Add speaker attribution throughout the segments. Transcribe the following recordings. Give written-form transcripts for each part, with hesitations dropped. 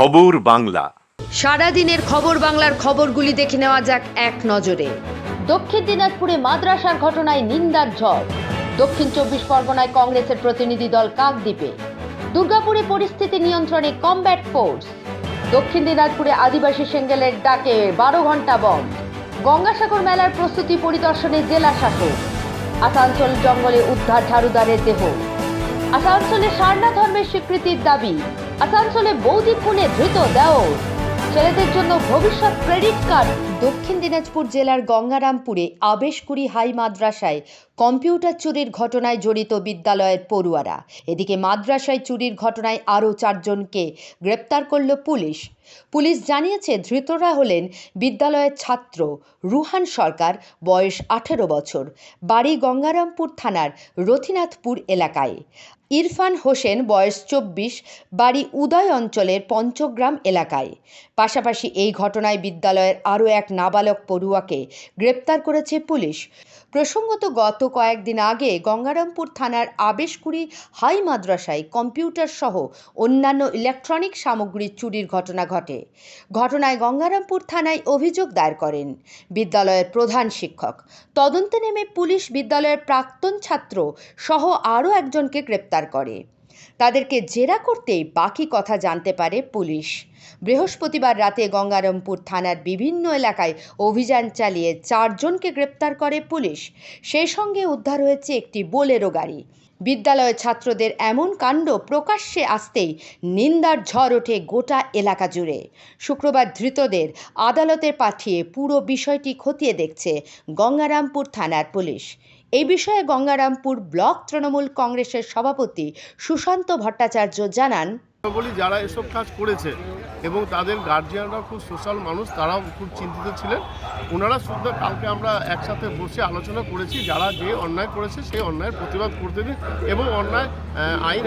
Speaker 1: খবর বাংলা।
Speaker 2: সারাদিনের খবর বাংলার খবরগুলি দেখে নেওয়া যাক এক নজরে। দক্ষিণ দিনাজপুরে মাদ্রাসার ঘটনায় নিন্দার ঝড়। দক্ষিণ 24 পরগনায় কংগ্রেসের প্রতিনিধি দল কাকদ্বীপে। দুর্গাপুরে পরিস্থিতি নিয়ন্ত্রণে কমব্যাট ফোর্স। দক্ষিণ দিনাজপুরে আদিবাসী সেঙ্গেলের ডাকে 12 ঘন্টা বন্ধ। গঙ্গাসাগর মেলার প্রস্তুতি পরিদর্শনে জেলা শাসক। আসানসোল জঙ্গলে উদ্ধার ঝাড়ুদারের দেহ। আসানসোলে সারনা ধর্মের স্বীকৃতির দাবি। আসানসোলে বৌদি খুনে ধৃত দেওর। ছেলেদের জন্য ভবিষ্যৎ ক্রেডিট কার্ড। দক্ষিণ দিনাজপুর জেলার গঙ্গারামপুরে আবেশকুড়ি হাই মাদ্রাসায় কম্পিউটার চুরির ঘটনায় জড়িত বিদ্যালয়ের পড়ুয়ারা। এদিকে মাদ্রাসায় চুরির ঘটনায় আরও 4 জনকে গ্রেপ্তার করল পুলিশ। পুলিশ জানিয়েছে ধৃতরা হলেন বিদ্যালয়ের ছাত্র রুহান সরকার, বয়স 18 বছর, বাড়ি গঙ্গারামপুর থানার রথীনাথপুর এলাকায়। ইরফান হোসেন, বয়স 24, বাড়ি উদয় অঞ্চলের পঞ্চগ্রাম এলাকায়। পাশাপাশি এই ঘটনায় বিদ্যালয়ের আরও এক নাবালক পড়ুয়াকে গ্রেপ্তার করেছে পুলিশ। প্রসঙ্গত, গত কয়েকদিন আগে গঙ্গারামপুর থানার আবেশকুড়ি হাই মাদ্রাসায় কম্পিউটার সহ অন্যান্য ইলেকট্রনিক সামগ্রী চুরির ঘটনা ঘটে। ঘটনায় গঙ্গারামপুর থানায় অভিযোগ দায়ের করেন বিদ্যালয়ের প্রধান শিক্ষক। তদন্তে নেমে পুলিশ বিদ্যালয়ের প্রাক্তন ছাত্র সহ আরও একজনকে গ্রেপ্তার করে। তাদেরকে জেরা করতেই বাকি কথা জানতে পারে পুলিশ। বৃহস্পতিবার রাতে গঙ্গারামপুর থানার বিভিন্ন এলাকায় অভিযান চালিয়ে 4 জনকে গ্রেপ্তার করে পুলিশ। সেই সঙ্গে উদ্ধার হয়েছে একটি বোলেরো গাড়ি। বিদ্যালয়ের ছাত্রদের এমন কাণ্ড প্রকাশ্যে আসতেই নিন্দার ঝড় ওঠে গোটা এলাকা জুড়ে। শুক্রবার ধৃতদের আদালতে পাঠিয়ে পুরো বিষয়টি খতিয়ে দেখছে গঙ্গারামপুর থানার পুলিশ। এই বিষয়ে গঙ্গারামপুর ব্লক তৃণমূল কংগ্রেসের সভাপতি সুশান্ত ভট্টাচার্য জানান,
Speaker 3: বলি যারা এসব কাজ করেছে এবং তাদের গার্জিয়ানরা খুব সোশ্যাল মানুষ, তারাও খুব চিন্তিত ছিলেন। ওনারা শুদ্ধ কালকে আমরা একসাথে বসে আলোচনা করেছি, যারা যে অন্যায় করেছে সেই অন্যায়ের প্রতিবাদ করতে দিন এবং অন্যায়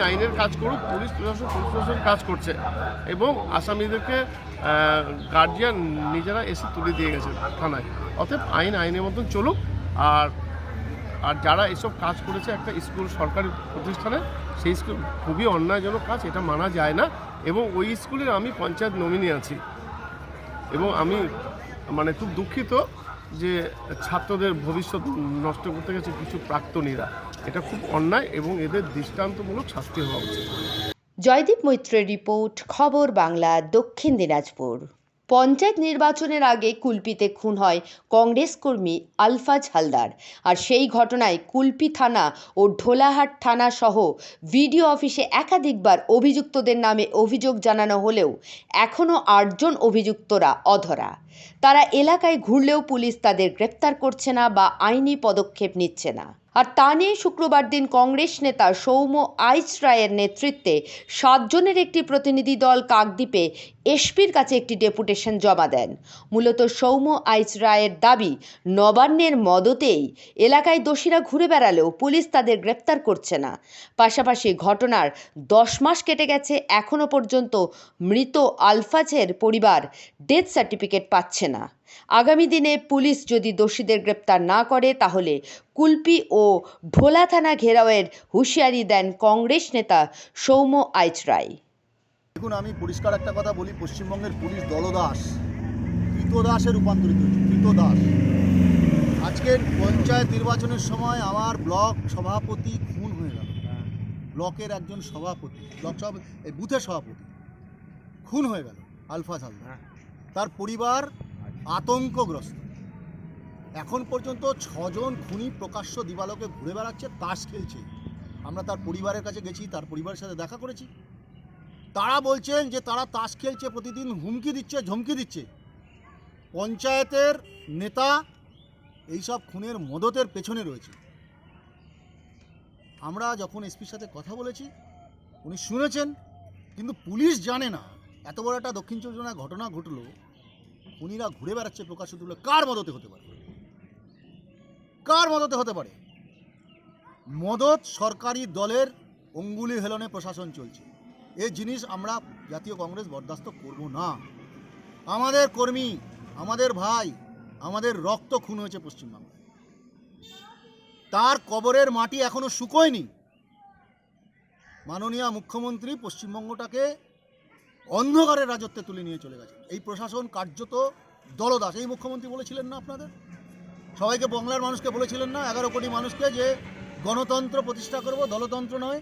Speaker 3: আইনের কাজ করুক। পুলিশ প্রশাসন কাজ করছে এবং আসামিদেরকে গার্জিয়ান নিজেরা এসে তুলে দিয়ে গেছে থানায়। অতএব আইনের মতন চলুক। আর যারা এসব কাজ করেছে একটা স্কুল, সরকারি প্রতিষ্ঠানে, সেই স্কুল খুবই অন্যায়জনক কাজ, এটা মানা যায় না। এবং ওই স্কুলের আমি পঞ্চায়েত নমিনি আছি এবং আমি খুব দুঃখিত যে ছাত্রদের ভবিষ্যৎ নষ্ট করতে গেছে কিছু প্রাক্তনীরা। এটা খুব অন্যায় এবং এদের দৃষ্টান্তমূলক শাস্তি হওয়া উচিত।
Speaker 2: জয়দীপ মৈত্রের রিপোর্ট, খবর বাংলা, দক্ষিণ দিনাজপুর। পঞ্চায়েত নির্বাচনের আগে কুলপিতে খুন হয় কংগ্রেস কর্মী আলফাজ হালদার। আর সেই ঘটনায় কুলপি থানা ও ঢোলাহাট থানা সহ ভিডিও অফিসে একাধিকবার অভিযুক্তদের নামে অভিযোগ জানানো হলেও এখনও 8 জন অভিযুক্তরা অধরা। তারা এলাকায় ঘুরলেও পুলিশ তাদের গ্রেপ্তার করছে না বা আইনি পদক্ষেপ নিচ্ছে না। আর তা নিয়ে শুক্রবার দিন কংগ্রেস নেতা সৌম্য আইচ রায়ের নেতৃত্বে 7 জনের একটি প্রতিনিধি দল কাকদ্বীপে এসপির কাছে একটি ডেপুটেশন জমা দেন। মূলত সৌম্য আইচ রায়ের দাবি, নবান্নের মদতেই এলাকায় দোষীরা ঘুরে বেড়ালেও পুলিশ তাদের গ্রেপ্তার করছে না। পাশাপাশি ঘটনার 10 মাস কেটে গেছে, এখনও পর্যন্ত মৃত আলফাজের পরিবার ডেথ সার্টিফিকেট পাচ্ছে না। আগামী দিনে পুলিশ যদি দোষীদের গ্রেপ্তার না করে তাহলে কুলপি ও ঢোলা থানা ঘেরাওয়ের হুঁশিয়ারি দেন কংগ্রেস নেতা সৌম্য আইচ রায়।
Speaker 4: দেখুন, আমি পরিষ্কার একটা কথা বলি, পশ্চিমবঙ্গের পুলিশ দলদাস, কৃতদাসে রূপান্তরিত হয়েছে। কৃতদাস। আজকের পঞ্চায়েত নির্বাচনের সময় আমার ব্লক সভাপতি খুন হয়ে গেল। ব্লকের একজন সভাপতি, ব্লক সভাপতি, এই বুথের সভাপতি খুন হয়ে গেল, আলফাজ হালদার। তার পরিবার আতঙ্কগ্রস্ত। এখন পর্যন্ত 6 জন খুনি প্রকাশ্য দিবালোকে ঘুরে বেড়াচ্ছে, তাস খেলছে। আমরা তার পরিবারের কাছে গেছি, তার পরিবারের সাথে দেখা করেছি। তারা বলছেন যে তারা তাস খেলছে, প্রতিদিন হুমকি দিচ্ছে, ধমকি দিচ্ছে। পঞ্চায়েতের নেতা এইসব খুনের মদতের পেছনে রয়েছে। আমরা যখন এসপির সাথে কথা বলেছি, উনি শুনেছেন, কিন্তু পুলিশ জানে না এত বড় একটা দক্ষিণ 24 পরগনায় ঘটনা ঘটলো, খুনিরা ঘুরে বেড়াচ্ছে প্রকাশ্য দিলে। কার মদতে হতে পারে? কার মদতে হতে পারে? মদত সরকারি দলের অঙ্গুলি হেলনে প্রশাসন চলছে। এই জিনিস আমরা জাতীয় কংগ্রেস বরদাস্ত করব না। আমাদের কর্মী, আমাদের ভাই, আমাদের রক্ত খুন হয়েছে পশ্চিমবাংলায়। তার কবরের মাটি এখনো শুকোয়নি। মাননীয় মুখ্যমন্ত্রী পশ্চিমবঙ্গটাকে অন্ধকারের রাজত্বে তুলে নিয়ে চলে গেছেন। এই প্রশাসন কার্যত দলদাস। এই মুখ্যমন্ত্রী বলেছিলেন না আপনাদের সবাইকে, বাংলার মানুষকে বলেছিলেন না 11 কোটি মানুষকে যে গণতন্ত্র প্রতিষ্ঠা করব, দলতন্ত্র নয়।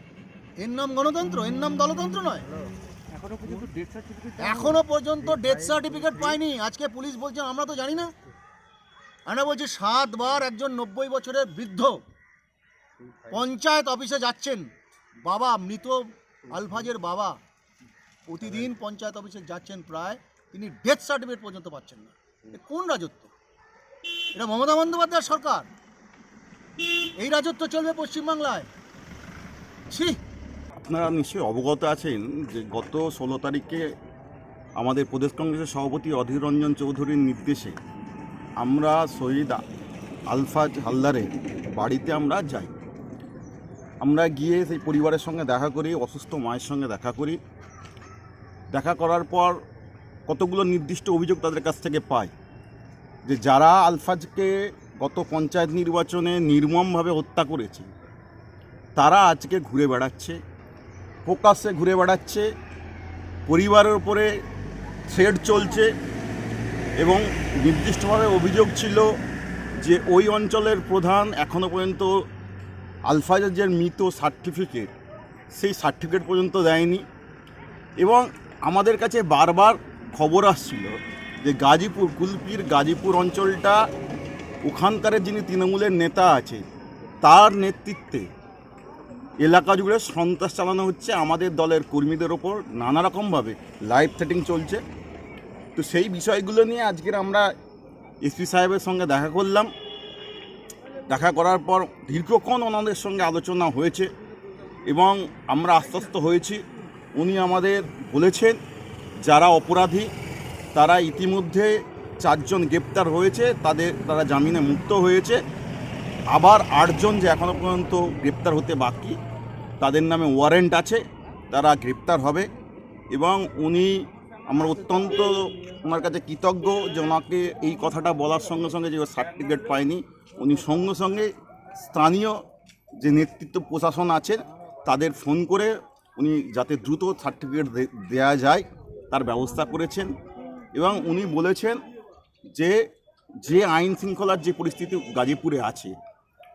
Speaker 4: এর নাম গণতন্ত্র, এর নাম দলতন্ত্র নয়। এখনো পর্যন্ত ডেথ সার্টিফিকেট পায়নি। আজকে পুলিশ বলছে আমরা তো জানি না। আমরা বলছি 7 বার একজন 90 বছরের বৃদ্ধ পঞ্চায়েত অফিসে যাচ্ছেন, বাবা মৃত আলফাজের বাবা প্রতিদিন পঞ্চায়েত অফিসে যাচ্ছেন প্রায়, তিনি ডেথ সার্টিফিকেট পর্যন্ত পাচ্ছেন না। এ কোন রাজত্ব? এটা মমতা বন্দ্যোপাধ্যায়ের সরকার। এই রাজত্ব চলবে পশ্চিমবাংলায়? ছি!
Speaker 1: আপনারা নিশ্চয়ই অবগত আছেন যে গত 16 তারিখে আমাদের প্রদেশ কংগ্রেসের সভাপতি অধীর রঞ্জন চৌধুরীর নির্দেশে আমরা শহীদ আলফাজ হালদারের বাড়িতে আমরা যাই। আমরা গিয়ে সেই পরিবারের সঙ্গে দেখা করি, অসুস্থ মায়ের সঙ্গে দেখা করি। দেখা করার পর কতগুলো নির্দিষ্ট অভিযোগ তাদের কাছ থেকে পাই যে যারা আলফাজকে গত পঞ্চায়েত নির্বাচনে নির্মমভাবে হত্যা করেছে তারা আজকে ঘুরে বেড়াচ্ছে, প্রকাশ্যে ঘুরে বেড়াচ্ছে, পরিবারের উপরে থ্রেড চলছে। এবং নির্দিষ্টভাবে অভিযোগ ছিল যে ওই অঞ্চলের প্রধান এখনও পর্যন্ত আলফাজের যে মৃত সার্টিফিকেট, সেই সার্টিফিকেট পর্যন্ত দেয়নি। এবং আমাদের কাছে বারবার খবর আসছিল যে গাজীপুর, কুলপির গাজীপুর অঞ্চলটা, ওখানকার যিনি তৃণমূলের নেতা আছে তার নেতৃত্বে এলাকা জুড়ে সন্ত্রাস চালানো হচ্ছে, আমাদের দলের কর্মীদের ওপর নানা রকমভাবে লাইভ থ্রেটিং চলছে। তো সেই বিষয়গুলো নিয়ে আজকের আমরা এসপি সাহেবের সঙ্গে দেখা করলাম। দেখা করার পর দীর্ঘক্ষণ ওনাদের সঙ্গে আলোচনা হয়েছে এবং আমরা আশ্বস্ত হয়েছি। উনি আমাদের বলেছেন যারা অপরাধী তারা ইতিমধ্যে 4 জন গ্রেপ্তার হয়েছে, তারা জামিনে মুক্ত হয়েছে। আবার 8 জন যে এখনও পর্যন্ত গ্রেপ্তার হতে বাকি, তাদের নামে ওয়ারেন্ট আছে, তারা গ্রেপ্তার হবে। এবং আমরা অত্যন্ত ওনার কাছে কৃতজ্ঞ যে ওনাকে এই কথাটা বলার সঙ্গে সঙ্গে যে সার্টিফিকেট পায়নি, উনি সঙ্গে সঙ্গে স্থানীয় যে নেতৃত্ব প্রশাসন আছে তাদের ফোন করে উনি যাতে দ্রুত সার্টিফিকেট দেওয়া যায় তার ব্যবস্থা করেছেন। এবং উনি বলেছেন যে আইন শৃঙ্খলার যে পরিস্থিতি গাজীপুরে আছে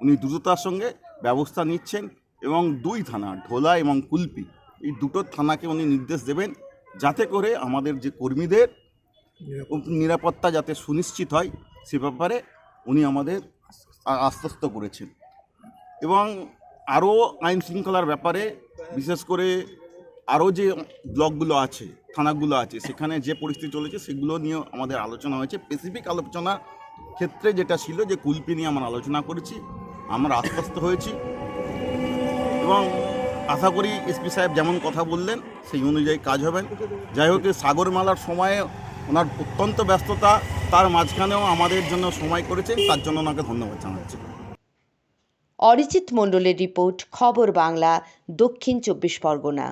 Speaker 1: উনি দ্রুততার সঙ্গে ব্যবস্থা নিচ্ছেন। এবং 2 থানা, ঢোলা এবং কুলপি, এই দুটো থানাকে উনি নির্দেশ দেবেন যাতে করে আমাদের যে কর্মীদের নিরাপত্তা যাতে সুনিশ্চিত হয় সে ব্যাপারে উনি আমাদের আশ্বস্ত করেছেন। এবং আরও আইন শৃঙ্খলার ব্যাপারে, বিশেষ করে আরও যে ব্লকগুলো আছে, থানাগুলো আছে, সেখানে যে পরিস্থিতি চলেছে সেগুলো নিয়ে আমাদের আলোচনা হয়েছে। স্পেসিফিক আলোচনার ক্ষেত্রে যেটা ছিল যে কুলপি নিয়ে আমরা আলোচনা করেছি, আমরা আশ্বস্ত হয়েছি। এবং আশা করি এসপি সাহেব যেমন কথা বললেন সেই অনুযায়ী কাজ হবেন। যাই হোক, সাগরমালার সময়ে ওনার অত্যন্ত ব্যস্ততা, তার মাঝখানেও আমাদের জন্য সময় করেছেন, তার জন্য ওনাকে ধন্যবাদ জানাচ্ছি।
Speaker 2: অরিজিৎ মণ্ডলের রিপোর্ট, খবর বাংলা, দক্ষিণ 24 পরগনা।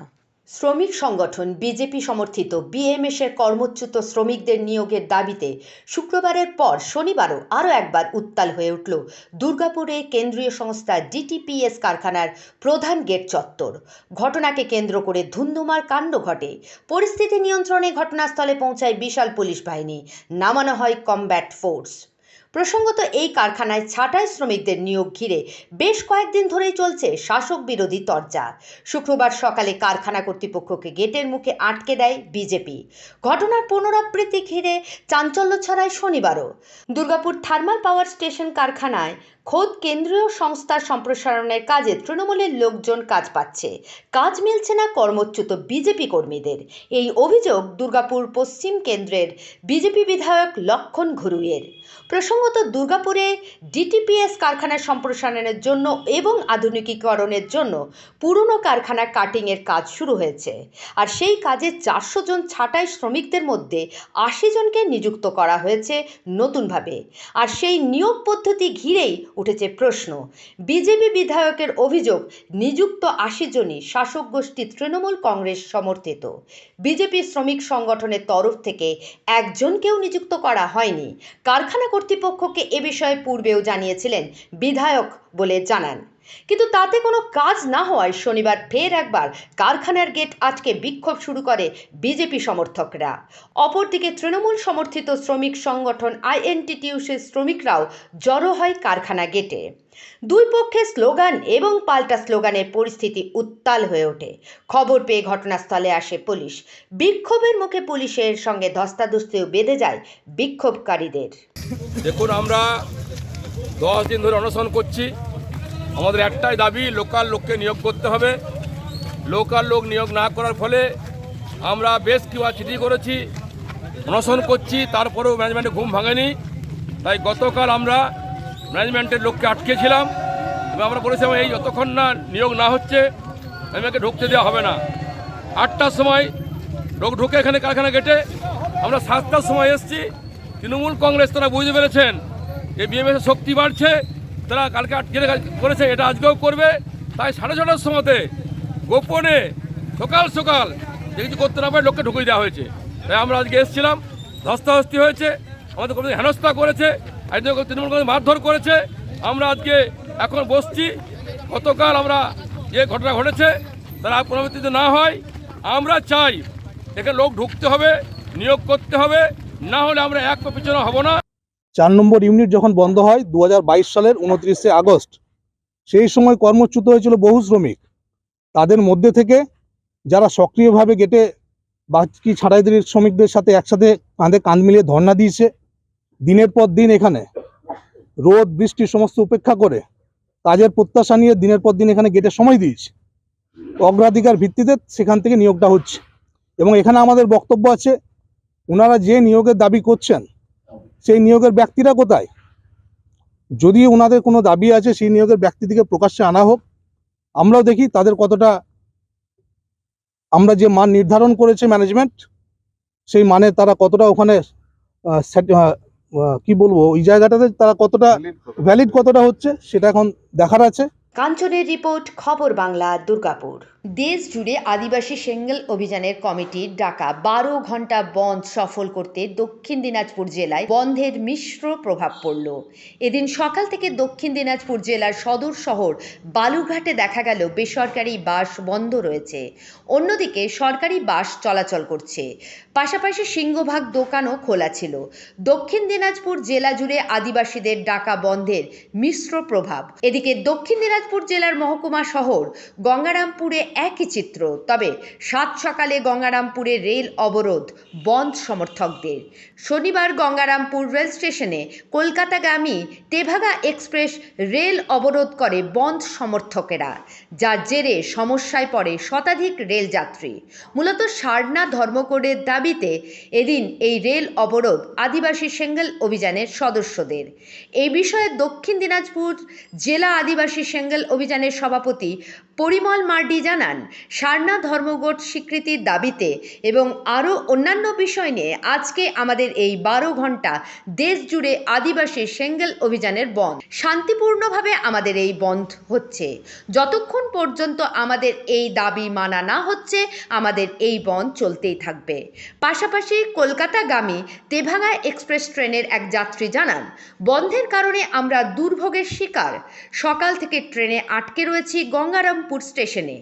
Speaker 2: শ্রমিক সংগঠন বিজেপি সমর্থিত বিএমএস-এর কর্মচ্যুত শ্রমিকদের নিয়োগের দাবিতে শুক্রবারের পর শনিবারও আরও একবার উত্তাল হয়ে উঠল দুর্গাপুরে কেন্দ্রীয় সংস্থা ডিটিপিএস কারখানার প্রধান গেট চত্বর। ঘটনাকে কেন্দ্র করে ধুন্ধুমার কাণ্ড ঘটে। পরিস্থিতি নিয়ন্ত্রণে ঘটনাস্থলে পৌঁছায় বিশাল পুলিশ বাহিনী, নামানো হয় কমব্যাট ফোর্স। প্রসঙ্গত, এই কারখানায় ছাঁটাই শ্রমিকদের নিয়োগ ঘিরে বেশ কয়েকদিন ধরেই চলছে শাসক বিরোধী তরজা। শুক্রবার সকালে কারখানা কর্তৃপক্ষকে গেটের মুখে আটকে দেয় বিজেপি। ঘটনার পুনরাবৃত্তি ঘিরে চাঞ্চল্য ছড়ায় শনিবারও। দুর্গাপুর থার্মাল পাওয়ার স্টেশন কারখানায় খোদ কেন্দ্রীয় সংস্থার সম্প্রসারণের কাজে তৃণমূলের লোকজন কাজ পাচ্ছে, কাজ মিলছে না কর্মচ্যুত বিজেপি কর্মীদের। এই অভিযোগ দুর্গাপুর পশ্চিম কেন্দ্রের বিজেপি বিধায়ক লক্ষণ ঘুরুইয়ের। প্রসঙ্গত, দুর্গাপুরে ডিটিপিএস কারখানার সম্প্রসারণের জন্য এবং আধুনিকীকরণের জন্য পুরনো কারখানা কাটিংয়ের কাজ শুরু হয়েছে। আর সেই কাজে 400 জন ছাঁটাই শ্রমিকদের মধ্যে 80 জনকে নিযুক্ত করা হয়েছে নতুনভাবে। আর সেই নিয়োগ পদ্ধতি ঘিরেই উঠেছে প্রশ্ন। বিজেপি বিধায়কের অভিযোগ, নিযুক্ত 80 জনই শাসক গোষ্ঠী তৃণমূল কংগ্রেস সমর্থিত। বিজেপি শ্রমিক সংগঠনের তরফ থেকে একজনকেও নিযুক্ত করা হয়নি। কারখানা কর্তৃপক্ষকে এ বিষয়ে পূর্বেও জানিয়েছিলেন বিধায়ক বলে জানান। কিন্তু তাতে কোনো কাজ না হওয়ায় শনিবার ফের একবার কারখানার গেট আটকে বিক্ষোভ শুরু করে বিজেপি সমর্থকরা। অপরদিকে তৃণমূল সমর্থিত শ্রমিক সংগঠন আইএনটিটিইউসির শ্রমিকরাও জড়ো হয় কারখানা গেটে। দুই পক্ষে স্লোগান এবং পাল্টা স্লোগানে পরিস্থিতি উত্তাল হয়ে ওঠে। খবর পেয়ে ঘটনাস্থলে আসে পুলিশ। বিক্ষোভের মুখে পুলিশের সঙ্গে ধস্তাধস্তিও বেঁধে যায় বিক্ষোভকারীদের।
Speaker 5: দেখুন, আমরা 10 দিন ধরে অনশন করছি। আমাদের একটাই দাবি, লোকাল লোককে নিয়োগ করতে হবে। লোকাল লোক নিয়োগ না করার ফলে আমরা বেশ কিছু চিঠি করেছি, অনশন করছি, তারপরেও ম্যানেজমেন্টে ঘুম ভাঙেনি। তাই গতকাল আমরা ম্যানেজমেন্টের লোককে আটকেছিলাম এবং আমরা বলেছিলাম এই যতক্ষণ না নিয়োগ না হচ্ছে আমাকে ঢুকতে দেওয়া হবে না। 8টার সময় লোক ঢুকে এখানে কারখানা গেটে, আমরা 7টার সময় এসেছি। তৃণমূল কংগ্রেস তারা বুঝতে পেরেছেন যে বিএমএসের শক্তি বাড়ছে, তারা কালকে আটকে করেছে, এটা আজকেও করবে। তাই 6:30টার সময়তে গোপনে সকাল সকাল যে কিছু করতে না পারে লোককে ঢুকিয়ে দেওয়া হয়েছে। তাই আমরা আজকে এসেছিলাম, ধস্তাধস্তি হয়েছে, আমাদের কোনো হেনস্থা করেছে, একজন তৃণমূল কংগ্রেস মারধর করেছে। আমরা আজকে এখন বসছি। গতকাল আমরা যে ঘটনা ঘটেছে তারা পুনরাবৃত্তি না হয়, আমরা চাই এখানে লোক ঢুকতে হবে, নিয়োগ করতে হবে, না হলে আমরা এক পা পিছনে হব না।
Speaker 6: 4 নম্বর ইউনিট যখন বন্ধ হয় 2022 সালের 29শে আগস্ট, সেই সময় কর্মচ্যুত হয়েছিল বহু শ্রমিক। তাদের মধ্যে থেকে যারা সক্রিয়ভাবে গেটে বাকি ছাঁটাইদের শ্রমিকদের সাথে একসাথে কাঁধে কাঁধ মিলিয়ে ধর্ণা দিয়েছে, দিনের পর দিন এখানে রোদ বৃষ্টি সমস্ত উপেক্ষা করে কাজের প্রত্যাশা নিয়ে দিনের পর দিন এখানে গেটে সময় দিয়েছে। অগ্রাধিকার ভিত্তিতে সেখান থেকে নিয়োগটা হচ্ছে এবং এখানে আমাদের বক্তব্য আছে, ওনারা যে নিয়োগের দাবি করছেন সেই নিয়োগের ব্যক্তিরা কোথায়? যদি ওনাদের কোনো দাবি আছে সেই নিয়োগের ব্যক্তিটিকে প্রকাশ্যে আনা হোক, আমরাও দেখি তাদের কতটা, আমরা যে মান নির্ধারণ করেছে ম্যানেজমেন্ট সেই মানে তারা কতটা ওখানে কি বলবো, ওই জায়গাটাতে তারা কতটা ভ্যালিড কতটা হচ্ছে সেটা এখন দেখার আছে।
Speaker 2: কাঞ্চনের রিপোর্ট, খবর বাংলা, দুর্গাপুর। দেশ জুড়ে আদিবাসী সেঙ্গেল অভিযানের কমিটির ডাকা 12 ঘন্টা বন্ধ সফল করতে দক্ষিণ দিনাজপুর জেলায় বন্ধের মিশ্র প্রভাব পড়ল। এদিন সকাল থেকে দক্ষিণ দিনাজপুর জেলার সদর শহর বালুরঘাটে দেখা গেল বেসরকারি বাস বন্ধ রয়েছে, অন্যদিকে সরকারি বাস চলাচল করছে। পাশাপাশি সিংহভাগ দোকানও খোলা ছিল। দক্ষিণ দিনাজপুর জেলা জুড়ে আদিবাসীদের ডাকা বন্ধের মিশ্র প্রভাব। এদিকে দক্ষিণ দিনাজপুর জেলার মহকুমা শহর গঙ্গারামপুরে একই চিত্র। তবে 7 সকালে গঙ্গারামপুরে রেল অবরোধ বন্ধ সমর্থকদের। শনিবার গঙ্গারামপুর রেল স্টেশনে কলকাতাগামী তেভাগা এক্সপ্রেস রেল অবরোধ করে বন্ধ সমর্থকেরা, যার জেরে সমস্যায় পড়ে শতাধিক রেল যাত্রী। মূলত সারনা ধর্মঘটের দাবিতে এদিন এই রেল অবরোধ আদিবাসী সেঙ্গেল অভিযানের সদস্যদের। এই বিষয়ে দক্ষিণ দিনাজপুর জেলা আদিবাসী সেঙ্গেল অভিযানের সভাপতি পরিমল মার্ডি জানান, সারনা ধর্মঘট স্বীকৃতির দাবিতে এবং আরও অন্যান্য বিষয় নিয়ে আজকে আমাদের এই 12 ঘন্টা দেশ জুড়ে আদিবাসী সেঙ্গেল অভিযানের বন্ধ। শান্তিপূর্ণভাবে আমাদের এই বন্ধ হচ্ছে। যতক্ষণ পর্যন্ত আমাদের এই দাবি মানা না হচ্ছে আমাদের এই বন্ধ চলতেই থাকবে। পাশাপাশি কলকাতাগামী তেভাগা এক্সপ্রেস ট্রেনের এক যাত্রী জানান, বন্ধের কারণে আমরা দুর্ভোগের শিকার। সকাল থেকে ট্রেনে আটকে রয়েছি গঙ্গারামপুর স্টেশনে।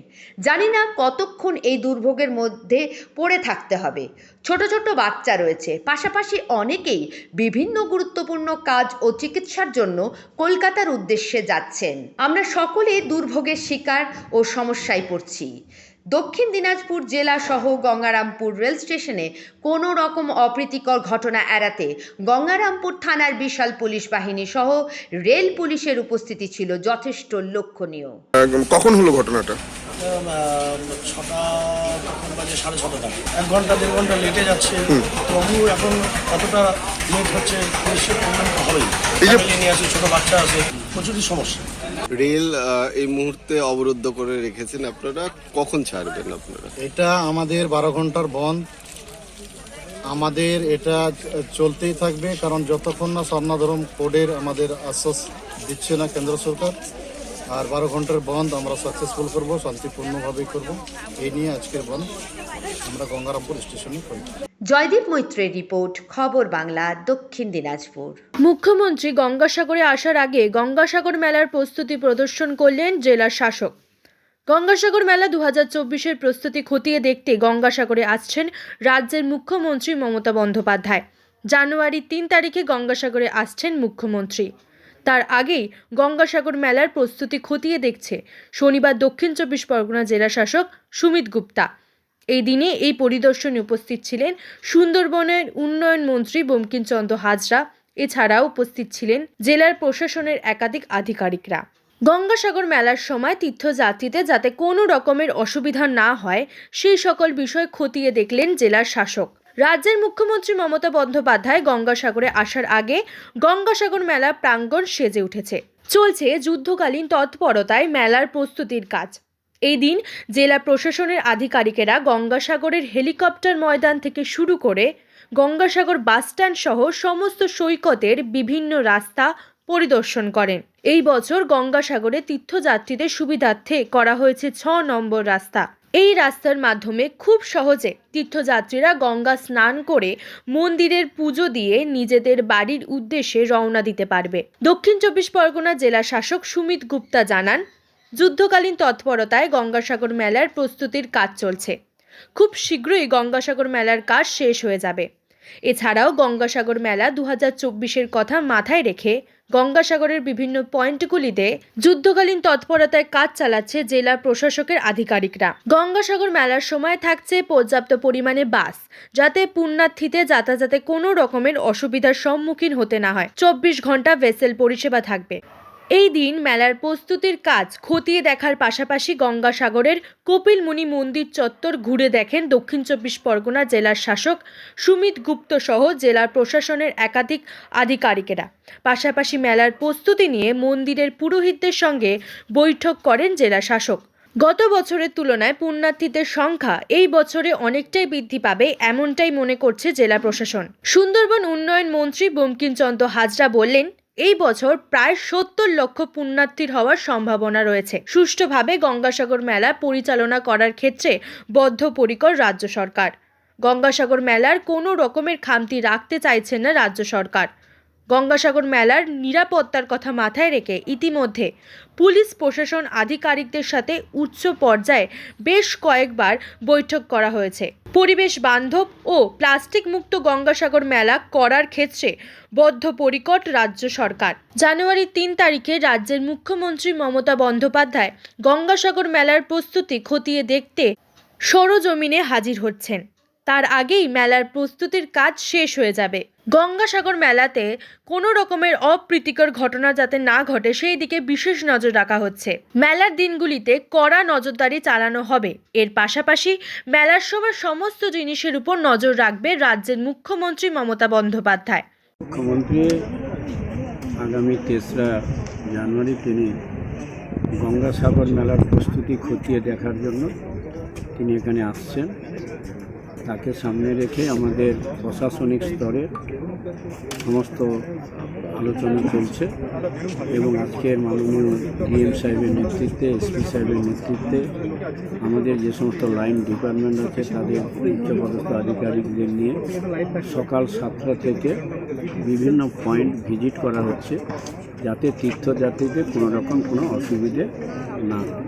Speaker 2: জানি না কতক্ষণ এই দুর্ভোগের মধ্যে পড়ে থাকতে হবে। ছোট ছোট বাচ্চা রয়েছে, পাশাপাশি অনেকেই বিভিন্ন গুরুত্বপূর্ণ কাজ ও চিকিৎসার জন্য কলকাতার উদ্দেশ্যে যাচ্ছেন। আমরা সকলে দুর্ভোগের শিকার ও সমস্যায় পড়ছি। দক্ষিণ দিনাজপুর জেলা সহ গঙ্গারামপুর রেল স্টেশনে কোনো রকম অপ্রীতিকর ঘটনা এড়াতে গঙ্গারামপুর থানার বিশাল পুলিশ বাহিনী সহ রেল পুলিশের উপস্থিতি ছিল যথেষ্ট লক্ষণীয়।
Speaker 7: কখন হলো ঘটনাটা?
Speaker 8: 6টা তখন বাজে 6:30। 1 ঘন্টা 1.5 ঘন্টা লেটে যাচ্ছে, তবু এখন কতটা লেট হচ্ছে পুলিশের প্রবলেম তো হবেই। ফ্যামিলি নিয়ে আছে, ছোটো বাচ্চা আছে, প্রচুরই সমস্যা।
Speaker 7: রেল এই মুহূর্তে অবরুদ্ধ করে রেখেছেন আপনারা, কখন ছাড়বেন আপনারা?
Speaker 4: এটা আমাদের 12 ঘন্টার বন্ধ, আমাদের এটা চলতেই থাকবে, কারণ যতক্ষণ না স্বর্ণাধরম কোডের আমাদের আশ্বাস দিচ্ছে না কেন্দ্র সরকার,
Speaker 8: আর 12 ঘন্টার বন্ধ আমরা সাকসেসফুল করব, শান্তিপূর্ণভাবে করব। এই নিয়ে আজকের বন্ধ আমরা গঙ্গারামপুর স্টেশনে করি।
Speaker 2: জয়দীপ মৈত্রের রিপোর্ট, খবর বাংলা, দক্ষিণ দিনাজপুর।
Speaker 9: মুখ্যমন্ত্রী গঙ্গাসাগরে আসার আগে গঙ্গাসাগর মেলার প্রস্তুতি প্রদর্শন করলেন জেলার শাসক। গঙ্গাসাগর মেলা 2024-এর প্রস্তুতি খতিয়ে দেখতে গঙ্গাসাগরে আসছেন রাজ্যের মুখ্যমন্ত্রী মমতা বন্দ্যোপাধ্যায়। জানুয়ারি 3 তারিখে গঙ্গাসাগরে আসছেন মুখ্যমন্ত্রী। তার আগেই গঙ্গাসাগর মেলার প্রস্তুতি খতিয়ে দেখছে শনিবার দক্ষিণ 24 পরগনা জেলা শাসক সুমিত গুপ্তা। এই দিনে এই পরিদর্শনে উপস্থিত ছিলেন সুন্দরবনের উন্নয়ন মন্ত্রী বঙ্কিমচন্দ্র হাজরা। এছাড়াও উপস্থিত ছিলেন জেলার প্রশাসনের একাধিক আধিকারিকরা। গঙ্গাসাগর মেলার সময় তীর্থযাত্রীদের যাতে কোনো রকমের অসুবিধা না হয় সেই সকল বিষয় খতিয়ে দেখলেন জেলার শাসক। রাজ্যের মুখ্যমন্ত্রী মমতা বন্দ্যোপাধ্যায় গঙ্গাসাগরে আসার আগে গঙ্গাসাগর মেলা প্রাঙ্গণ সেজে উঠেছে। চলছে যুদ্ধকালীন তৎপরতায় মেলার প্রস্তুতির কাজ। এই দিন জেলা প্রশাসনের আধিকারিকেরা গঙ্গাসাগরের হেলিকপ্টার ময়দান থেকে শুরু করে গঙ্গাসাগর বাসস্ট্যান্ড সহ সমস্ত সৈকতের বিভিন্ন রাস্তা পরিদর্শন করেন। এই বছর গঙ্গাসাগরে তীর্থযাত্রীদের সুবিধার্থে করা হয়েছে 6 নম্বর রাস্তা। এই রাস্তার মাধ্যমে খুব সহজে তীর্থযাত্রীরা গঙ্গা স্নান করে মন্দিরের পুজো দিয়ে নিজেদের বাড়ির উদ্দেশ্যে রওনা দিতে পারবে। দক্ষিণ 24 পরগনা জেলা শাসক সুমিত গুপ্তা জানান, যুদ্ধকালীন তৎপরতায় গঙ্গাসাগর মেলার প্রস্তুতির কাজ চলছে। খুব শীঘ্রই গঙ্গাসাগর মেলার কাজ শেষ হয়ে যাবে। এছাড়াও গঙ্গাসাগর মেলা 2024-এর কথা মাথায় রেখে গঙ্গাসাগরের বিভিন্ন পয়েন্টগুলিতে যুদ্ধকালীন তৎপরতায় কাজ চালাচ্ছে জেলা প্রশাসকের আধিকারিকরা। গঙ্গাসাগর মেলার সময় থাকছে পর্যাপ্ত পরিমাণে বাস, যাতে পুণ্যার্থীতে যাতায়াতে কোনো রকমের অসুবিধার সম্মুখীন হতে না হয়। 24 ঘন্টা ভেসেল পরিষেবা থাকবে। এই দিন মেলার প্রস্তুতির কাজ খতিয়ে দেখার পাশাপাশি গঙ্গাসাগরের কপিলমুনি মন্দির চত্বর ঘুরে দেখেন দক্ষিণ 24 পরগনা জেলার শাসক সুমিত গুপ্ত সহ জেলার প্রশাসনের একাধিক আধিকারিকেরা। পাশাপাশি মেলার প্রস্তুতি নিয়ে মন্দিরের পুরোহিতদের সঙ্গে বৈঠক করেন জেলা শাসক। গত বছরের তুলনায় পুণ্যার্থীদের সংখ্যা এই বছরে অনেকটাই বৃদ্ধি পাবে এমনটাই মনে করছে জেলা প্রশাসন। সুন্দরবন উন্নয়ন মন্ত্রী বঙ্কিমচন্দ্র হাজরা বললেন, এই বছর প্রায় 70 লক্ষ পুণ্যার্থীর হওয়ার সম্ভাবনা রয়েছে। সুষ্ঠুভাবে গঙ্গাসাগর মেলা পরিচালনা করার ক্ষেত্রে বদ্ধপরিকর রাজ্য সরকার। গঙ্গাসাগর মেলার কোনো রকমের খামতি রাখতে চাইছেন না রাজ্য সরকার। গঙ্গাসাগর মেলার নিরাপত্তার কথা মাথায় রেখে ইতিমধ্যে পুলিশ প্রশাসন আধিকারিকদের সাথে উচ্চ পর্যায়ে বেশ কয়েকবার বৈঠক করা হয়েছে। পরিবেশ বান্ধব ও প্লাস্টিক মুক্ত গঙ্গাসাগর মেলা করার ক্ষেত্রে বদ্ধপরিকর রাজ্য সরকার। জানুয়ারি 3 তারিখে রাজ্যের মুখ্যমন্ত্রী মমতা বন্দ্যোপাধ্যায় গঙ্গাসাগর মেলার প্রস্তুতি খতিয়ে দেখতে সরজমিনে হাজির হচ্ছেন। তার আগেই মেলার প্রস্তুতির কাজ শেষ হয়ে যাবে। গঙ্গাসাগর মেলাতে কোনো রকমের অপ্রীতিকর ঘটনা যাতে না ঘটে সেই দিকে বিশেষ নজর রাখা হচ্ছে। মেলার দিনগুলিতে কড়া নজরদারি চালানো হবে। এর পাশাপাশি মেলার সময় সমস্ত জিনিসের উপর নজর রাখবে রাজ্যের মুখ্যমন্ত্রী মমতা বন্দ্যোপাধ্যায়।
Speaker 10: মুখ্যমন্ত্রী আগামী 3রা জানুয়ারি তিনি গঙ্গাসাগর মেলার প্রস্তুতি খতিয়ে দেখার জন্য তিনি এখানে আসছেন। তাকে সামনে রেখে আমাদের প্রশাসনিক স্তরে সমস্ত আলোচনা চলছে এবং আজকের মাননীয় ডিএম সাহেবের নেতৃত্বে, এসপি সাহেবের নেতৃত্বে আমাদের যে সমস্ত লাইন ডিপার্টমেন্ট আছে তাদের উচ্চপদস্থ আধিকারিকদের নিয়ে সকাল 7টা থেকে বিভিন্ন পয়েন্ট ভিজিট করা হচ্ছে, যাতে তীর্থযাত্রীদের কোনো রকম কোনো অসুবিধে না হয়।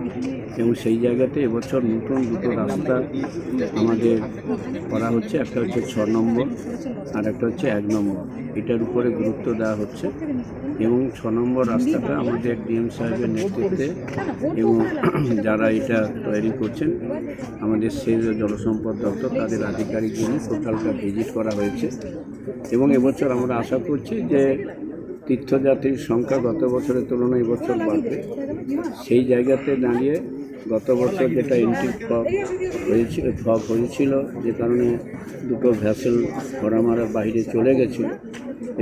Speaker 10: এবং সেই জায়গাতে এবছর নতুন 2টো রাস্তা আমাদের করা হচ্ছে। একটা হচ্ছে 6 নম্বর আর একটা হচ্ছে 1 নম্বর। এটার উপরে গুরুত্ব দেওয়া হচ্ছে এবং 6 নম্বর রাস্তাটা আমাদের ডিএম সাহেবের নেতৃত্বে এবং যারা এটা তৈরি করছেন আমাদের সেচ ও জলসম্পদ দপ্তর তাদের আধিকারিকদের নিয়ে টোটালটা ভিজিট করা হয়েছে। এবং এবছর আমরা আশা করছি যে তীর্থযাত্রীর সংখ্যা গত বছরের তুলনায় এবছর বাড়বে। সেই জায়গাতে দাঁড়িয়ে গত বছর যেটা এন্ট্রি ফগ হয়েছিল যে কারণে 2টো ভ্যাসেল ঘোড়ামারা বাইরে চলে গেছিল,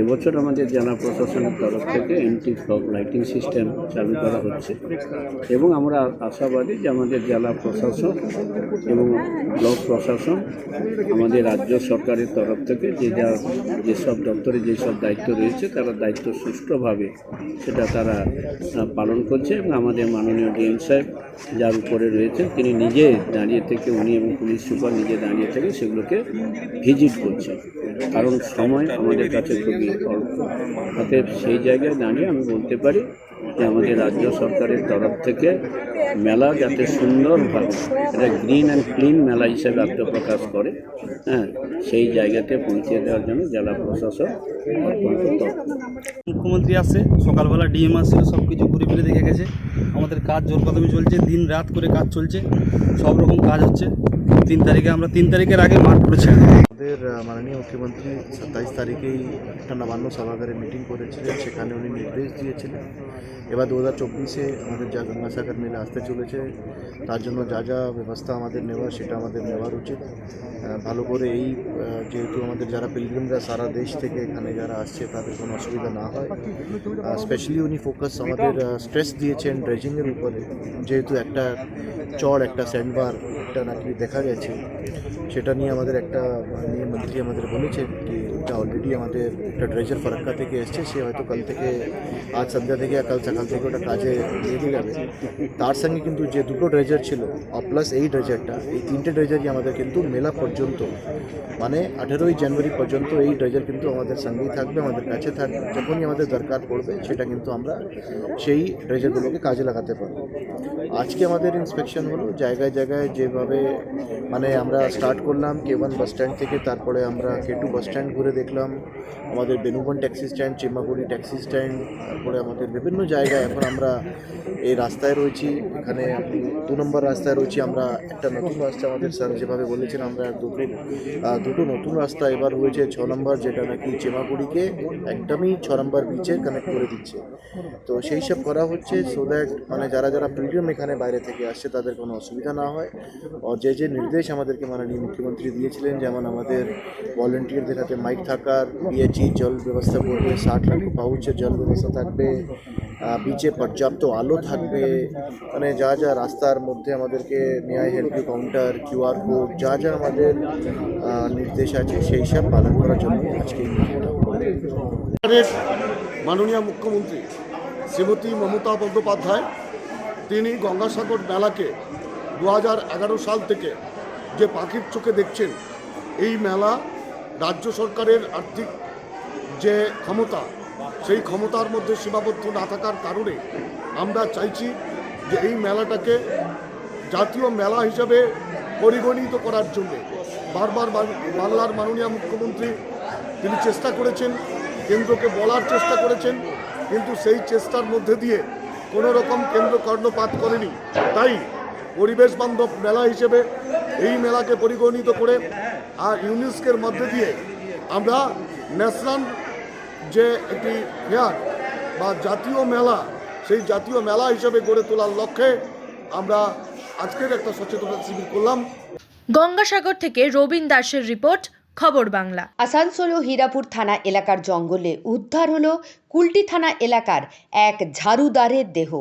Speaker 10: এবছর আমাদের জেলা প্রশাসনের তরফ থেকে এন্টি ফগ লাইটিং সিস্টেম চালু করা হচ্ছে এবং আমরা আশাবাদী যে আমাদের জেলা প্রশাসন এবং ব্লক প্রশাসন আমাদের রাজ্য সরকারের তরফ থেকে যেসব দপ্তরে যেসব দায়িত্ব রয়েছে তারা দায়িত্ব সুষ্ঠুভাবে সেটা তারা পালন করছে এবং আমাদের মাননীয় ডিএম সাহেব যার উপরে রয়েছেন তিনি নিজে দাঁড়িয়ে থেকে উনি এবং পুলিশ সুপার নিজে দাঁড়িয়ে থেকে সেগুলোকে ভিজিট করছেন, কারণ সময় আমাদের কাছে খুবই অল্প। অতএব সেই জায়গায় দাঁড়িয়ে আমি বলতে পারি যে আমাদের রাজ্য সরকারের তরফ থেকে মেলা যাতে সুন্দরভাবে একটা গ্রিন অ্যান্ড ক্লিন মেলা হিসেবে আত্মপ্রকাশ করে, হ্যাঁ, সেই জায়গাতে পৌঁছে দেওয়ার জন্য জেলা প্রশাসন অত্যন্ত তৎপর।
Speaker 11: মুখ্যমন্ত্রী আসে, সকালবেলা ডিএম আসছিল, সব কিছু ঘুরে ফিরে দেখে গেছে। আমাদের কাজ জোর কদমে চলছে, দিন রাত করে কাজ চলছে, সব রকম কাজ হচ্ছে। 3 তারিখে আমরা 3 তারিখের আগে মাঠ করেছি।
Speaker 4: আমাদের মাননীয় মুখ্যমন্ত্রী 27 তারিখেই একটা নবান্ন সভাগারে মিটিং করেছিলেন, সেখানে উনি নির্দেশ দিয়েছিলেন এবার 2024-এ আমাদের যা গঙ্গাসাগর মেলা আসতে চলেছে তার জন্য যা যা ব্যবস্থা আমাদের নেওয়ার সেটা আমাদের নেওয়ার উচিত। ভালো করে এই যেহেতু আমাদের যারা পিলগ্রিমরা সারা দেশ থেকে এখানে যারা আসছে তাদের কোনো অসুবিধা না হয়, স্পেশালি উনি ফোকাস আমাদের স্ট্রেস দিয়েছেন ড্রেজিংয়ের উপরে, যেহেতু একটা চড় একটা স্যান্ডবার একটা নাকি দেখা গেছে, সেটা নিয়ে আমাদের একটা মাননীয় মন্ত্রী আমাদের বলেছেন কি এটা অলরেডি আমাদের একটা ড্রেজার ফারাক্কা থেকে এসছে, সে হয়তো কাল থেকে আজ সন্ধ্যা থেকে কাল সকাল থেকে ওটা কাজে দিয়ে যাবে। তার সঙ্গে কিন্তু যে দুটো ড্রেজার ছিল প্লাস এই ড্রেজারটা, এই 3টে ড্রেজারই আমাদের কিন্তু মেলা পর্যন্ত মানে 18ই জানুয়ারি পর্যন্ত এই ড্রেজার কিন্তু আমাদের সঙ্গেই থাকবে, আমাদের কাছে থাকবে। যখনই আমাদের দরকার পড়বে সেটা কিন্তু আমরা সেই ড্রেজারগুলোকে কাজে লাগাতে পারবো। আজকে আমাদের ইন্সপেকশন হলো জায়গায় জায়গায়, যেভাবে মানে আমরা স্টার্ট করলাম K1 বাস স্ট্যান্ড থেকে, তারপরে আমরা K2 বাস স্ট্যান্ড ঘুরে দেখলাম, আমাদের Benuban taxi stand, চিম্মাগুড়ি taxi stand, তারপরে আমাদের বিভিন্ন জায়গায় এখন আমরা এই রাস্তায় রয়েছি। এখানে 2 নম্বর রাস্তায় রয়েছি আমরা। একটা নতুন রাস্তা আমাদের স্যার যেভাবে বলেছেন আমরা দুটো নতুন রাস্তা এবার হয়েছে 6 নম্বর, যেটা নাকি চিমাগুড়িকে একদমই 6 নম্বর বিচে কানেক্ট করে দিচ্ছে। তো সেই সব করা হচ্ছে সো দ্যাট মানে যারা যারা পিলগ্রিম এখানে বাইরে থেকে আসছে তাদের কোনো অসুবিধা না হয়। আর যে নির্দেশ আমাদেরকে মাননীয় মুখ্যমন্ত্রী দিয়েছিলেন, যেমন আমাদের ভলেন্টিয়ারদের হাতে মাইক থাকার, পিএইচই জল ব্যবস্থা করবে, 60 লাখ পাউচের জল ব্যবস্থা থাকবে, বিচে পর্যাপ্ত আলো থাকবে, মানে যা যা রাস্তার মধ্যে আমাদেরকে may I help you counter, QR code, যা যা আমাদের নির্দেশ আছে সেই সব পালন করার জন্য আজকে এই মিটিংটা।
Speaker 3: মাননীয় মুখ্যমন্ত্রী শ্রীমতী মমতা বন্দ্যোপাধ্যায় তিনি গঙ্গাসাগর মেলাকে 2011 সাল থেকে যে পাখির চোখে দেখছেন, এই মেলা রাজ্য সরকারের আর্থিক যে ক্ষমতা সেই ক্ষমতার মধ্যে সীমাবদ্ধ না থাকার কারণে আমরা চাইছি যে এই মেলাটাকে জাতীয় মেলা হিসাবে পরিগণিত করার জন্য বারবার বাংলার মাননীয় মুখ্যমন্ত্রী তিনি চেষ্টা করেছেন, কেন্দ্রকে বলার চেষ্টা করেছেন, কিন্তু সেই চেষ্টার মধ্যে দিয়ে কোনো রকম কেন্দ্র কর্ণপাত করেনি। তাই পরিবেশ বান্ধব মেলা হিসেবে এই মেলাকে পরিগণিত করে আর ইউনেস্কোর মধ্যে দিয়ে আমরা ন্যাশনাল যে একটি ফেয়ার বা জাতীয় মেলা, সেই জাতীয় মেলা হিসেবে গড়ে তোলার লক্ষ্যে আমরা আজকের একটা সচেতনতা শিবির করলাম।
Speaker 9: গঙ্গাসাগর থেকে রবীন দাসের রিপোর্ট, খবর বাংলা।
Speaker 2: আসানসোল ও হীরাপুর থানা এলাকার জঙ্গলে উদ্ধার হলো কুলটি থানা এলাকার এক ঝাড়ুদারের দেহ।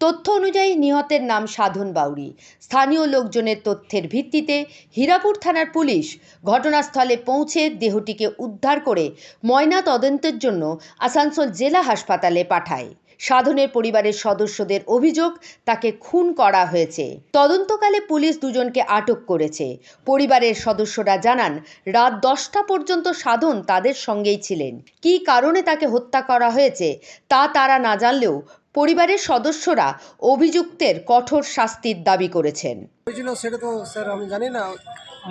Speaker 2: তথ্য অনুযায়ী নিহতের নাম সাধন বাউরি। স্থানীয় লোকজনের তথ্যের ভিত্তিতে হীরাপুর থানার পুলিশ ঘটনাস্থলে পৌঁছে দেহটিকে উদ্ধার করে ময়না তদন্তের জন্য আসানসোল জেলা হাসপাতালে পাঠায়। সাধনের পরিবারের সদস্যদের অভিযোগ তাকে খুন করা হয়েছে। তদন্তকালে পুলিশ দুজনকে আটক করেছে। পরিবারের সদস্যরা জানান, রাত 10টা পর্যন্ত সাধন তাদের সঙ্গেই ছিলেন। কী কারণে তাকে হত্যা করা হয়েছে তা তারা না জানলেও পরিবারের সদস্যরা অভিযুক্তের কঠোর শাস্তির দাবি করেছেন।
Speaker 8: হয়েছিল সেটা তো স্যার আমি জানি না,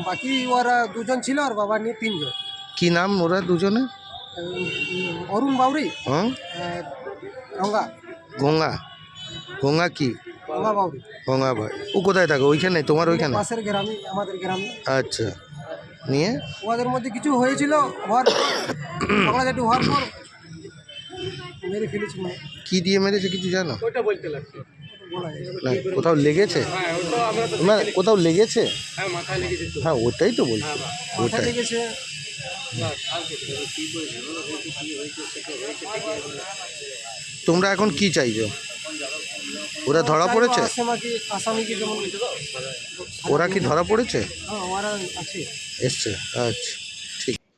Speaker 8: বাকি ওরা দুজন ছিল আর বাবা নিয়ে 3 জন।
Speaker 7: কি নাম ওরা দুজনে?
Speaker 8: অরুণ বাউরি,
Speaker 7: হ্যাঁ,
Speaker 8: রঙ্গা
Speaker 7: গঙ্গা। গঙ্গা কি?
Speaker 8: গঙ্গা বাউরি।
Speaker 7: গঙ্গা ভাই ও কোথায় থাকে? ওইখানে তোমার ওইখানে?
Speaker 8: পাশের গ্রামে, আমাদের গ্রামে।
Speaker 7: আচ্ছা, নিয়ে
Speaker 8: ওদের মধ্যে কিছু হয়েছিল, হওয়ার পর একটু হওয়ার পর মেরে ফেলেছি।
Speaker 7: কি দিয়ে মেরেছে কিছু জানো?
Speaker 8: ওইটা বলতে লাগছে,
Speaker 7: না কোথাও লেগেছে? না কোথাও লেগেছে?
Speaker 8: হ্যাঁ মাথায় লেগেছে।
Speaker 7: হ্যাঁ ওটাই তো বলছি,
Speaker 8: মাথায়
Speaker 7: ওটাই।
Speaker 8: লেগেছে,
Speaker 4: তোমরা এখন কি চাইছো? ওরা ধরা পড়েছে? ওরা কি ধরা পড়েছে? এসছে, আচ্ছা।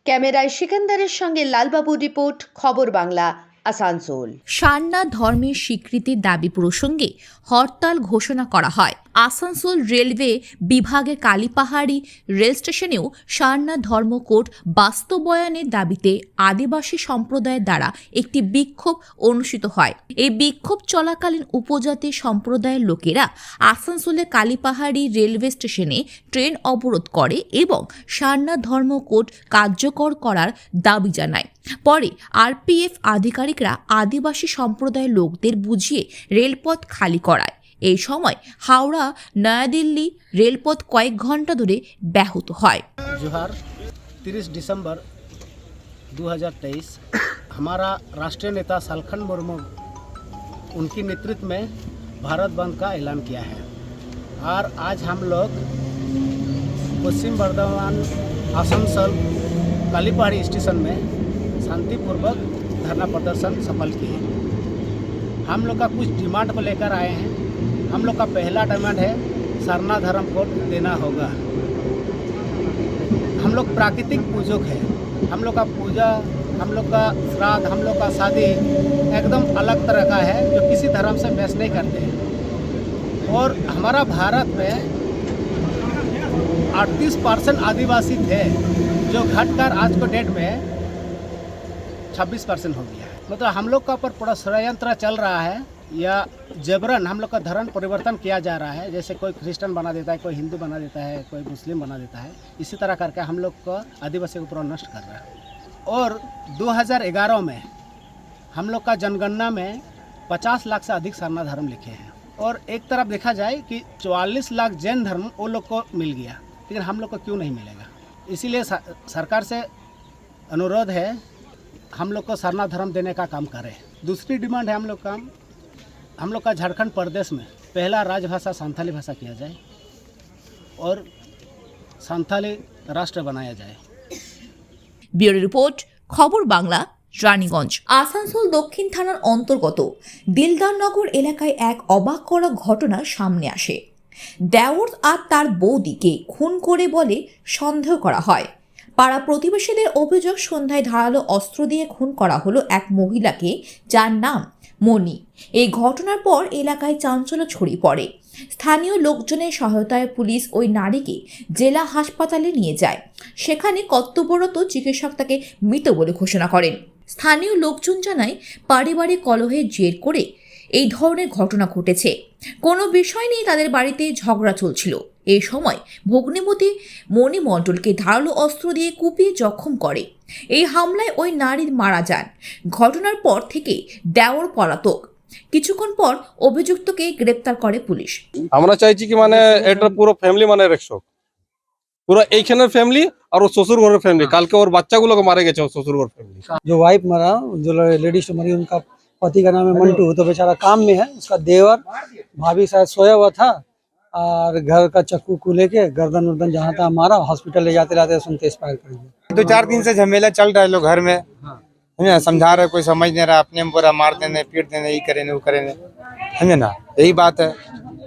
Speaker 2: ক্যামেরায় সিকান্দারের সঙ্গে লালবাবু রিপোর্ট, খবর বাংলা, আসানসোল।
Speaker 12: সারনাথ ধর্মের স্বীকৃতির দাবি প্রসঙ্গে হরতাল ঘোষণা করা হয়। আসানসোল রেলওয়ে বিভাগের কালীপাহাড়ি রেল স্টেশনেও সারনাথ ধর্ম কোড বাস্তবায়নের দাবিতে আদিবাসী সম্প্রদায়ের দ্বারা একটি বিক্ষোভ অনুষ্ঠিত হয়। এই বিক্ষোভ চলাকালীন উপজাতি সম্প্রদায়ের লোকেরা আসানসোলের কালীপাহাড়ি রেলওয়ে স্টেশনে ট্রেন অবরোধ করে এবং সারনাথ ধর্ম কোড কার্যকর করার দাবি জানায়। পরে আরপিএফ আধিকারিকরা আদিবাসী সম্প্রদায়ের লোকদের বুঝিয়ে রেলপথ খালি করায়। এই সময় হাওড়া নয়াদিল্লি রেলপথ কয়েক ঘন্টা ধরে ব্যাহত হয়।
Speaker 8: जोहार 30 दिसंबर 2023 हमारा राष्ट्रीय नेता सालखंड मुर्मू उनकी नेतृत्व में भारत बंद का ऐलान किया है और आज हम लोग पश्चिम बर्धमान आसनसोल कालीपहाड़ी स्टेशन में शांतिपूर्वक धरना प्रदर्शन सफल किए। हम लोग का कुछ डिमांड को लेकर आए हैं। हम लोग का पहला डिमांड है सरना धर्म कोड देना होगा। हम लोग प्राकृतिक पूजक हैं। हम लोग का पूजा, हम लोग का श्राद्ध, हम लोग का शादी एकदम अलग तरह का है जो किसी धर्म से मैच नहीं करते हैं। और हमारा भारत में 38% आदिवासी थे जो घटकर आज को डेट में 26% हो गया है। मतलब हम लोग का ऊपर पूरा षड्यंत्र चल रहा है या जबरन हम लोग का धर्म परिवर्तन किया जा रहा है। जैसे कोई क्रिश्चियन बना देता है, कोई हिंदू बना देता है, कोई मुस्लिम बना देता है। इसी तरह करके हम लोग को आदिवासी को पूरा नष्ट कर रहा है। और 2011 में हम लोग का जनगणना में 50 लाख से अधिक सरना धर्म लिखे हैं। और एक तरफ देखा जाए कि 44 लाख जैन धर्म वो लोग को मिल गया, लेकिन हम लोग को क्यों नहीं मिलेगा? इसीलिए सरकार से अनुरोध है हम लोग को सरना धर्म देने का काम करें। दूसरी डिमांड है हम लोग का झारखंड प्रदेश में पहला राजभाषा संथाली भाषा किया जाए और संथाली राष्ट्र बनाया जाए।
Speaker 12: ব্যুরো রিপোর্ট, খবর বাংলা, রানীগঞ্জ। আসানসোল দক্ষিণ থানার অন্তর্গত দিলদারনগর এলাকায় এক অবাক করা ঘটনা সামনে আসে। দেওর আর তার বৌদিকে খুন করে বলে সন্দেহ করা হয়। পাড়া প্রতিবেশীদের অভিযোগ, সন্ধ্যায় ধারালো অস্ত্র দিয়ে খুন করা হলো এক মহিলাকে যার নাম মণি। এই ঘটনার পর এলাকায় চাঞ্চল্য ছড়িয়ে পড়ে। স্থানীয় লোকজনের সহায়তায় পুলিশ ওই নারীকে জেলা হাসপাতালে নিয়ে যায়। সেখানে কর্তব্যরত চিকিৎসক তাকে মৃত বলে ঘোষণা করেন। স্থানীয় লোকজন জানায় পারিবারিক কলহের জের করে এই ধরনের ঘটনা ঘটেছে। কোনো বিষয় নিয়ে তাদের বাড়িতে ঝগড়া চলছিল। এই সময় ভগ্নিপতি মণি মণ্ডলকে ধারালো অস্ত্র দিয়ে কুপিয়ে জখম করে। এই হামলায় ওই নারী মারা যান। ঘটনার পর থেকে দেওর পলাতক। কিছুক্ষণ পর অভিযুক্তকে গ্রেপ্তার করে পুলিশ।
Speaker 5: আমরা চাইছি কি মানে এটা পুরো ফ্যামিলি মানে রেখছো, পুরো এইখানের ফ্যামিলি আর ওর শ্বশুর ঘরের ফ্যামিলি। কালকে ওর বাচ্চাগুলোকে মারা গেছে ওর শ্বশুর ঘর ফ্যামিলি।
Speaker 11: जो वाइफ मरा, जो लेडीज मरी, उनका पति का नाम है मंटू, तो बेचारा काम में है। उसका देवर भाभी शायद सोया हुआ था और घर का चक्कू को लेके गर्दन वर्दन जहाँ तहाँ मारा। हॉस्पिटल ले जाते जाते सुनते एक्सपायर कर गया।
Speaker 10: 2-4 दिन से झमेला चल रहा है, लोग घर में है ना, समझा रहे, कोई समझ नहीं रहा, अपने में पूरा मार देने, पीट देने, ये करेंगे वो करेंगे, है ना, यही बात है।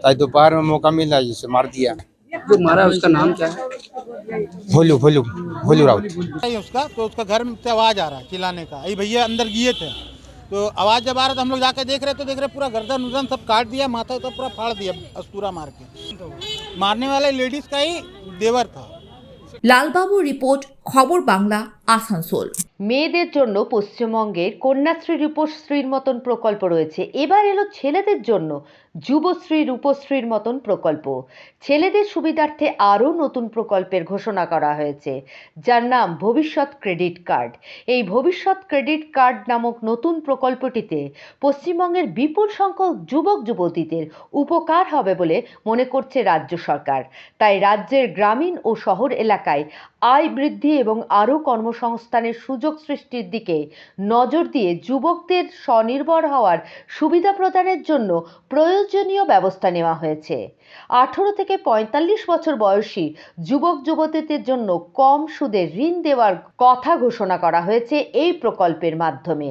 Speaker 10: आज दोपहर में मौका मिला, जिसे मार दिया।
Speaker 11: जो मारा उसका नाम क्या है?
Speaker 10: भोलू भोलू भोलू राउत।
Speaker 13: उसका तो उसका घर से आवाज आ रहा है चिल्लाने का। ये भैया अंदर गए थे तो आवाज जब आ रहा था, हम लोग जाके देख रहे तो पूरा गर्दन उर्दन सब काट दिया, माथा तो पूरा फाड़ दिया अस्तूरा मार के। मारने वाला लेडीज का ही देवर था।
Speaker 12: লালবাবু রিপোর্ট, খবর বাংলা, আসানসোল।
Speaker 2: মেয়েদের জন্য পশ্চিমবঙ্গের কন্যাশ্রী রূপশ্রীর মতন প্রকল্প রয়েছে। এবার এলো ছেলেদের জন্য যুবশ্রী রূপশ্রীর মতন প্রকল্প। ছেলেদের সুবিধার্থে আরও নতুন প্রকল্পের ঘোষণা করা হয়েছে, যার নাম ভবিষ্যৎ ক্রেডিট কার্ড। এই ভবিষ্যৎ ক্রেডিট কার্ড নামক নতুন প্রকল্পটিতে পশ্চিমবঙ্গের বিপুল সংখ্যক যুবক যুবতীদের উপকার হবে বলে মনে করছে রাজ্য সরকার। তাই রাজ্যের গ্রামীণ ও শহর এলাকায় আয় বৃদ্ধি এবং আরও কর্মসংস্থানের সুযোগ সৃষ্টির দিকে নজর দিয়ে যুবকদের স্বনির্ভর হওয়ার সুবিধা প্রদানের জন্য প্রয়োজনীয় ব্যবস্থা নেওয়া হয়েছে। 18 থেকে 45 বছর বয়সী যুবক যুবতীদের জন্য কম সুদে ঋণ দেওয়ার কথা ঘোষণা করা হয়েছে এই প্রকল্পের মাধ্যমে।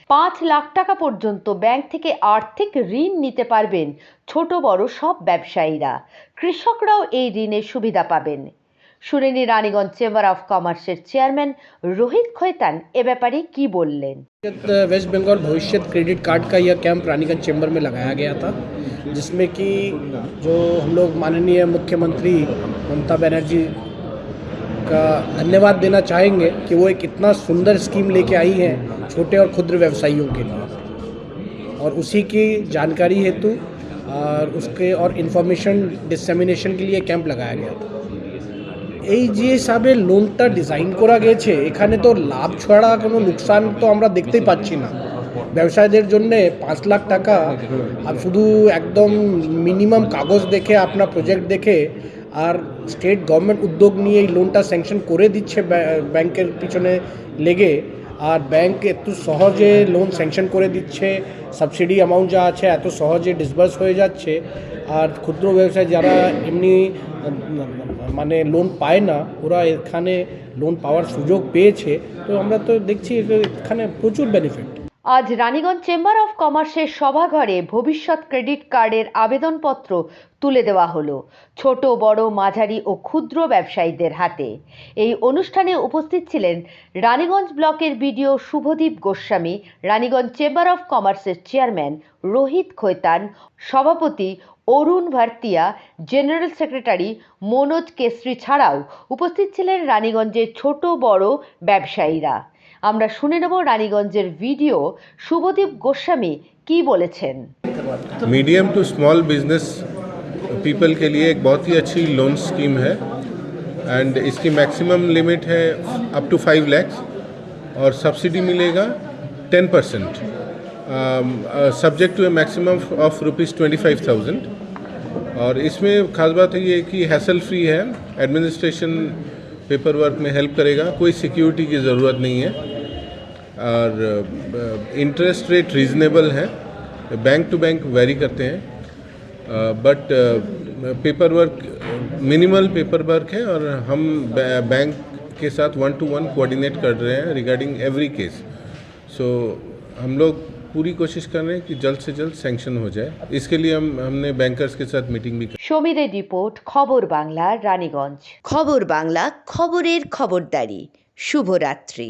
Speaker 2: 5 লাখ টাকা পর্যন্ত ব্যাংক থেকে আর্থিক ঋণ নিতে পারবেন ছোট বড় সব ব্যবসায়ীরা। কৃষকরাও এই ঋণের সুবিধা পাবেন। শুনেনি রানীগঞ্জ চেম্বার অফ কমার্সের চেয়ারম্যান रोहित खैतान এ ব্যাপারে কি বললেন।
Speaker 8: वेस्ट बंगाल भविष्य क्रेडिट कार्ड का यह कैंप रानीगंज चैम्बर में लगाया गया था, जिसमें कि जो हम लोग माननीय मुख्यमंत्री ममता बनर्जी का धन्यवाद देना चाहेंगे कि वो एक इतना सुंदर स्कीम लेके आई है छोटे और क्षुद्र व्यवसायियों के लिए, और उसी की जानकारी हेतु और उसके और इन्फॉर्मेशन डिसेमिनेशन के लिए कैंप लगाया गया था। এই যে হিসাবে লোনটা ডিজাইন করা গেছে, এখানে তো লাভ ছাড়া কোনো লোকসান তো আমরা দেখতেই পাচ্ছি না। ব্যবসায়ীদের জন্য 5 লাখ টাকা আর শুধু একদম মিনিমাম কাগজ দেখে আপনার প্রজেক্ট দেখে আর স্টেট গভর্নমেন্ট উদ্যোগ নিয়ে এই লোনটা স্যাংশন করে দিচ্ছে ব্যাংকের পিছনে লেগে, আর ব্যাংক এত সহজে লোন স্যাংশন করে দিচ্ছে, সাবসিডি অ্যামাউন্ট যা আছে এত সহজে ডিসবার্স হয়ে যাচ্ছে, আর ক্ষুদ্র ব্যবসায়ী যারা এমনি মানে লোন পায় না ওরা এখানে লোন পাওয়ার সুযোগ পেয়েছে। তো আমরা তো দেখছি এখানে প্রচুর বেনিফিট।
Speaker 2: আজ রানীগঞ্জ চেম্বার অফ কমার্সের সভাঘরে ভবিষ্যৎ ক্রেডিট কার্ডের আবেদনপত্র তুলে দেওয়া হলো ছোট বড় মাঝারি ও ক্ষুদ্র ব্যবসায়ীদের হাতে। এই অনুষ্ঠানে উপস্থিত ছিলেন রানীগঞ্জ ব্লকের BDO Subhadeep Goswami, Raniganj chamber of কমার্সের চেয়ারম্যান रोहित खैतान, সভাপতি অরুণ ভারতিয়া, জেনারেল সেক্রেটারি মনোজ কেশরী ছাড়াও উপস্থিত ছিলেন রানীগঞ্জের ছোট বড় ব্যবসায়ীরা। আমরা শুনে নেব রানীগঞ্জের ভিডিও শুভদীপ গোস্বামী কি বলেছেন।
Speaker 14: Medium to small business people के लिए एक बहुत ही अच्छी लोन स्कीम है, एंड इसकी मैक्सिमम लिमिट है अप टू 5 लाख और सब्सिडी मिलेगा 10%, subject to a maximum of ₹25,000। और इसमें खास बात ये है कि हैसल फ्री है, एडमिनिस्ट्रेशन पेपर वर्क में हेल्प करेगा, कोई सिक्योरिटी की ज़रूरत नहीं है, और इंटरेस्ट रेट रीज़नेबल है, बैंक टू बैंक वेरी करते हैं, but paper work minimal paper work है, और हम बैंक के साथ 1-to-1 कोऑर्डिनेट कर रहे हैं रिगार्डिंग एवरी केस। सो हम लोग पूरी कोशिश कर रहे हैं कि जल्द से जल्द सैंक्शन हो जाए। इसके लिए हमने बैंकर्स के साथ मीटिंग भी की।
Speaker 2: সমীরের রিপোর্ট, খবর বাংলা, রানীগঞ্জ। খবর বাংলা, খবরের খবরদারি। শুভরাত্রি।